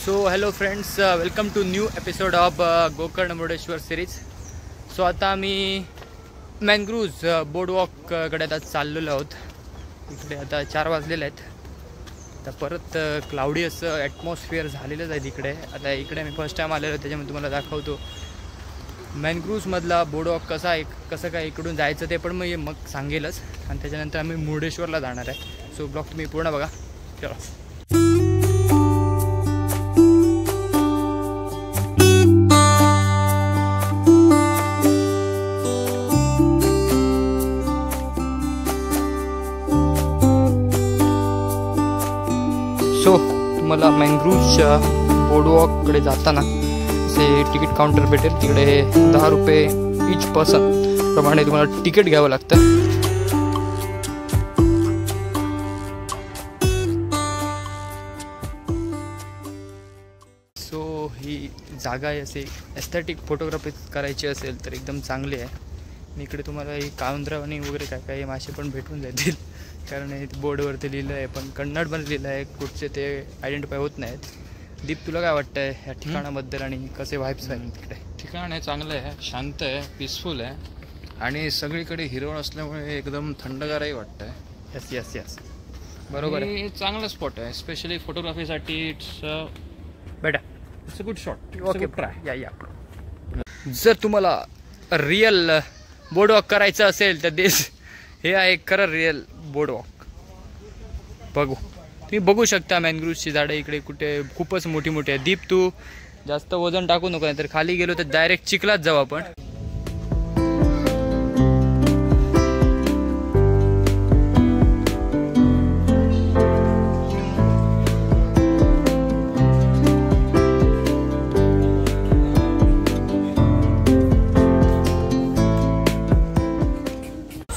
So hello friends, welcome to new episode of Gokarna Murdeshwar series. So आता आम्ही मॅंग्रूव्ज बोर्डवॉककडे आता चाललेलो आहोत. इकडे आता 4 वाजलेले आहेत. आता परत क्लाउडी असं ॲटमॉस्फिअर झालेलंच आहे तिकडे. आता इकडे मी फर्स्ट टाईम आलेलो, त्याच्यामुळे तुम्हाला दाखवतो मॅंग्रूव्जमधला बोर्डवॉक कसा आहे, कसं काय इकडून जायचं ते पण मग सांगेलच. आणि त्याच्यानंतर आम्ही मुर्डेश्वरला जाणार आहे. सो ब्लॉग तुम्ही पूर्ण बघा. चला. सो तुम्हाला मॅंग्रूव्जच्या बोर्डवॉककडे जाताना असे तिकीट काउंटर भेटेल. तिकडे 10 रुपये ईच पर्सन प्रमाणे तुम्हाला तिकीट घ्यावं लागतं. सो ही जागा आहे, असे एस्थेटिक फोटोग्राफी करायची असेल तर एकदम चांगली आहे. आणि इकडे तुम्हाला ही कांद्रवणी वगैरे काय काय मासे पण भेटून जातील, कारण हे बोर्डवरती लिहिलं आहे पण कन्नड पण लिहिलं आहे. कुठचे ते आयडेंटिफाय होत नाहीत. दीप, तुला काय वाटतं आहे ह्या ठिकाणाबद्दल आणि कसे व्हाइब्स आहेत तिकडे? ठिकाण आहे चांगलं आहे, शांत आहे, पीसफुल आहे आणि सगळीकडे हिरवळ असल्यामुळे एकदम थंडगारही वाटतं आहे. यस यस यस, बरोबर आहे. हे चांगलं स्पॉट आहे, स्पेशली फोटोग्राफीसाठी. बेटा it's a good shot. Okay, try या. जर तुम्हाला रिअल बोर्डवॉक करायचं असेल तर हे आहे खरं रिअल बोर्डवॉक. तुम्ही बघू शकता मॅंग्रूव्जची झाडं इकडे कुठे खूपच मोठी मोठी आहे. दीप, तू जास्त वजन टाकू नको, नाही तर खाली गेलो तर डायरेक्ट चिखलात जाऊ आपण.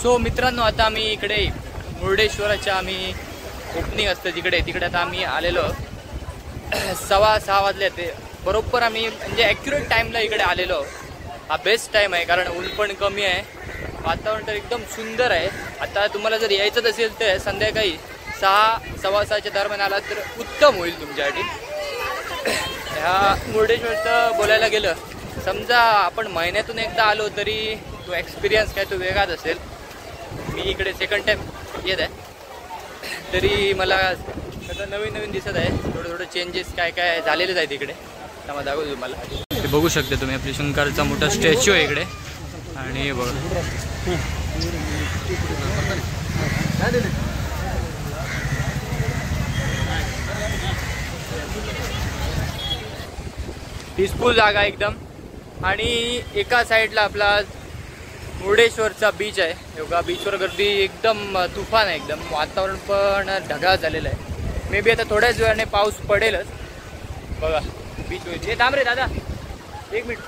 सो मित्रांनो, आता आम्ही इकडे मुर्डेश्वराच्या आम्ही ओपनिंग असतं तिकडे आता आम्ही आलेलो. 6:15 वाजले ते बरोबर. आम्ही म्हणजे ॲक्युरेट टाईमला इकडे आलेलो. हा बेस्ट टाईम आहे, कारण ऊन पण कमी आहे, वातावरण तर एकदम सुंदर आहे. आता तुम्हाला जर यायचं असेल तर संध्याकाळी 6-6:15च्या दरम्यान आला तर उत्तम होईल तुमच्यासाठी. ह्या मुर्डेश्वरचं बोलायला गेलं, समजा आपण महिन्यातून एकदा आलो तरी तो एक्सपिरियन्स काय तो वेगळाच असेल. मी इकडे सेकंड टाईम येत आहे, तरी मला सगळं नवीन दिसत आहे. थोडं चेंजेस काय काय झालेलेच आहे तिकडे. त्यामुळे दाखवतो तुम्हाला. ते बघू शकता तुम्ही, आपली शंकरचा मोठा स्टॅच्यू आहे इकडे. आणि बघा पीसफुल जागा एकदम. आणि एका साईडला आपला मुर्डेश्वरचा बीच आहे. योगा बीचवर गर्दी एकदम तुफान आहे. एकदम वातावरण पण ढगाळ झालेलं आहे. मे बी आता थोड्याच वेळाने पाऊस पडेलच. बघा बीच होईल. थांब रे दादा, 1 मिनिट.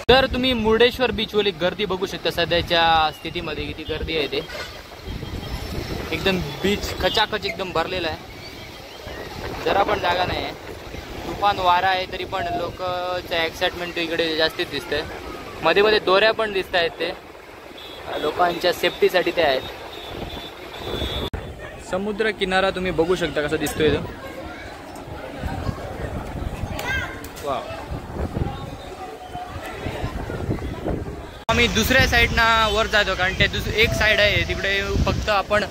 तर तुम्ही मुर्डेश्वर बीचवरली गर्दी बघू शकता. सध्याच्या स्थितीमध्ये किती गर्दी आहे ते. एकदम बीच खचाखच एकदम भरलेला आहे. जरा पण जागा नाही आहे. तुफान वारा आहे तरी पण लोकचं एक्साइटमेंट इकडे जास्तीच दिसतंय. मध्ये मध्ये दोऱ्या पण दिसत आहेत, ते लोकांच्या सेफ्टीसाठी ते आहेत. समुद्र किनारा तुम्ही बघू शकता कसा दिसतोय तो. वाव. आम्ही दुसऱ्या साईडनं वर जातो, कारण ते एक साईड आहे तिकडे फक्त आपण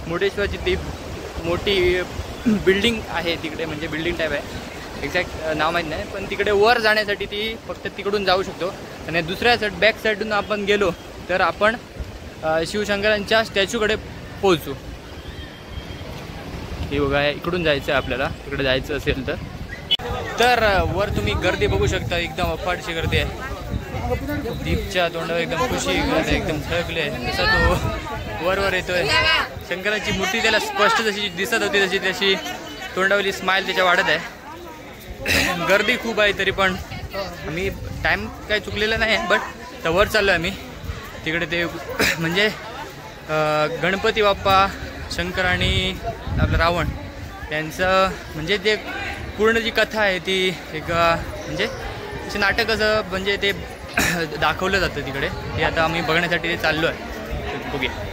मुर्डेश्वरची ती मोठी बिल्डिंग आहे तिकडे, म्हणजे बिल्डिंग टाईप आहे. एक्झॅक्ट नाव माहीत नाही, पण तिकडे वर जाण्यासाठी ती फक्त तिकडून जाऊ शकतो. आणि दुसऱ्या साईड बॅक साईडून आपण गेलो तर आपण शिवशंकरांच्या स्टॅच्यूकडे पोहोचू. हे बघा, इकडून जायचं आहे आपल्याला, तिकडे जायचं असेल तर वर तुम्ही गर्दी बघू शकता. एकदम अफाटशी गर्दी आहे. दीपच्या तोंडावर एकदम खुशी एकदम झळकले. तसा तो वर येतोय. शंकराची मूर्ती त्याला स्पष्ट जशी दिसत होती तशी तोंडावरली स्माईल त्याच्या वाढत आहे. गर्दी खूप आहे तरी पण आम्ही टाईम काही चुकलेला नाही आहे. बट वर चाललो आहे आम्ही. तिकडे ते म्हणजे गणपती बाप्पा, शंकर आणि आपलं रावण यांचं म्हणजे ते पूर्ण जी कथा आहे ती एक म्हणजे असे नाटक असं म्हणजे ते दाखवलं जातं तिकडे. ते आता आम्ही बघण्यासाठी ते चाललो आहे. बघूया.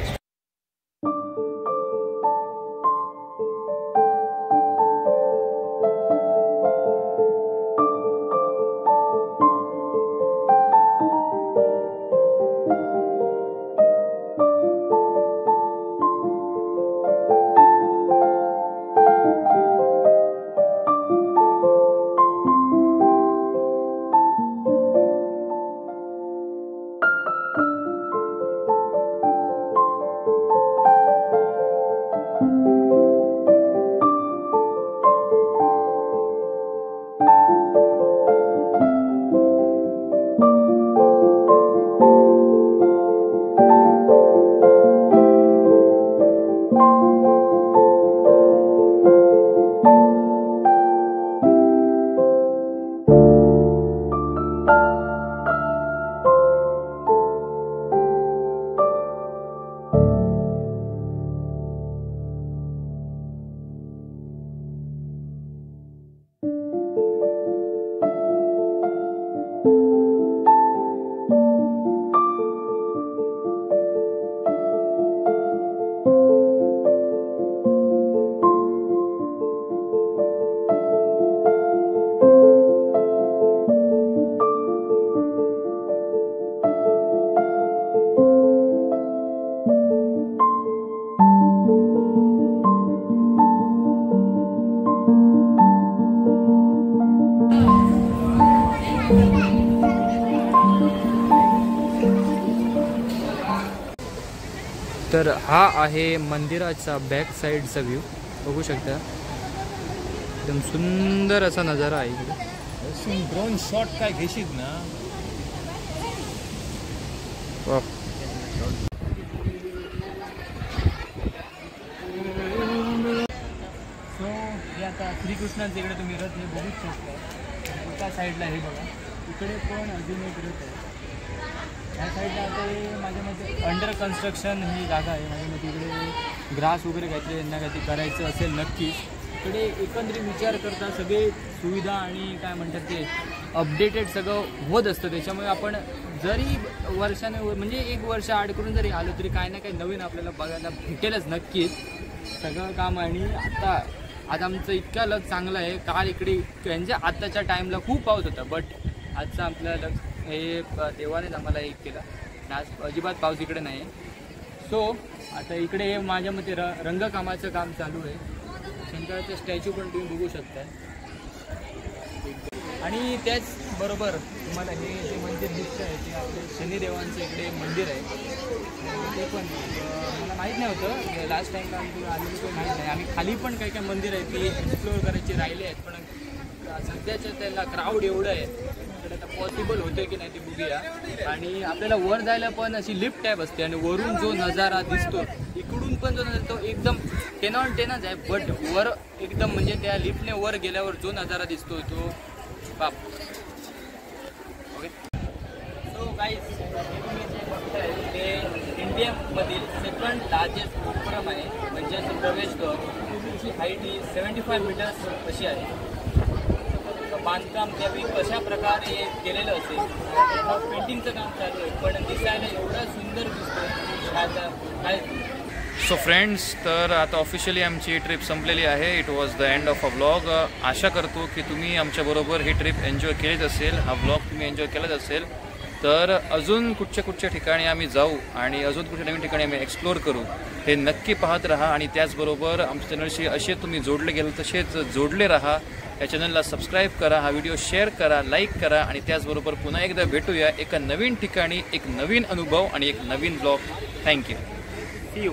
तर हा आहे मंदिराचा बॅक साईडचा व्ह्यू, बघू शकता. एकदम सुंदर असा नजारा आहे इकडे. ड्रोन शॉट काय घेशील ना. सो हे आता श्रीकृष्णांचं इकडे तुम्ही रथ हे बघूच शकता. एका साईडला हे बघा, इकडे पण अजून एक रथ आहे. ह्या साईडला आता हे माझ्या मते अंडर कन्स्ट्रक्शन ही जागा आहे. माझ्या मते इकडे ग्रास वगैरे काहीतरी यांना काहीतरी करायचं असेल नक्कीच. इकडे एकंदरीत विचार करता सगळे सुविधा आणि काय म्हणतात ते अपडेटेड सगळं होत असतं. त्याच्यामुळे आपण जरी वर्षाने म्हणजे 1 वर्ष आड करून जरी आलो तरी काही ना काही नवीन आपल्याला बघायला भेटेलच नक्कीच सगळं काम. आणि आता आमचं इतका लक चांगलं आहे. काल इकडे म्हणजे आत्ताच्या टाईमला खूप पाऊस होता, बट आजचं आपलं लक हे देवानेच आम्हाला एक केलं. आज अजिबात पाऊस इकडे नाही आहे. सो आता इकडे हे माझ्या मते रंगकामाचं काम चालू आहे. शंकराचं स्टॅच्यू पण तुम्ही बघू शकता. आणि त्याचबरोबर तुम्हाला हे जे मंदिर दिसतं आहे ते आपले शनिदेवांचं इकडे मंदिर आहे. ते पण मला माहीत नाही होतं, लास्ट टाईमला आम्ही तुला आलेलो काही माहीत नाही. आम्ही खाली पण काही काही मंदिर आहेत ती एक्सप्लोअर करायची राहिले आहेत, पण सध्याच्या त्याला क्राऊड एवढं आहे तर आता पॉसिबल होतं की नाही ते बघूया. आणि आपल्याला वर जायला पण अशी लिफ्ट टाईप असते आणि वरून जो नजारा दिसतो इकडून पण जो नजारा तो एकदम 10 on 10च आहे. बट वर एकदम म्हणजे त्या लिफ्टने वर गेल्यावर जो नजारा दिसतो तो बाप. ओके, सो गाईज हे तुम्ही जे बघताय ते इंडियामधील 2nd लार्जेस्ट उपक्रम आहे. म्हणजे असं प्रवेशद्वार, त्याची हाईट ही 75 मीटर्स अशी आहे. बांधकाम त्यावेळी कशा प्रकारे केलेलं असेल, पेंटिंगचं काम चालू आहे, पण दिसायला एवढा सुंदर दिसतो काय. सो फ्रेंड्स, तर आता ऑफिशियली आमची ट्रिप संपलेली आहे. It was the end of a vlog. आशा करतो की तुम्ही आमच्याबरोबर ही ट्रिप एन्जॉय केलीच असेल, हा व्लॉग तुम्ही एन्जॉय केलाच असेल. तर अजून कुठच्या ठिकाणी आम्ही जाऊ आणि अजून कुठल्या नवीन ठिकाणी आम्ही एक्सप्लोअर करू हे नक्की पाहत राहा. आणि त्याचबरोबर आमच्या चॅनलशी असे तुम्ही जोडले गेले तसेच जोडले राहा. या चॅनलला सबस्क्राईब करा, हा व्हिडिओ शेअर करा, लाईक करा. आणि त्याचबरोबर पुन्हा एकदा भेटूया एका नवीन ठिकाणी, एक नवीन अनुभव आणि एक नवीन ब्लॉग. थँक्यू. See you.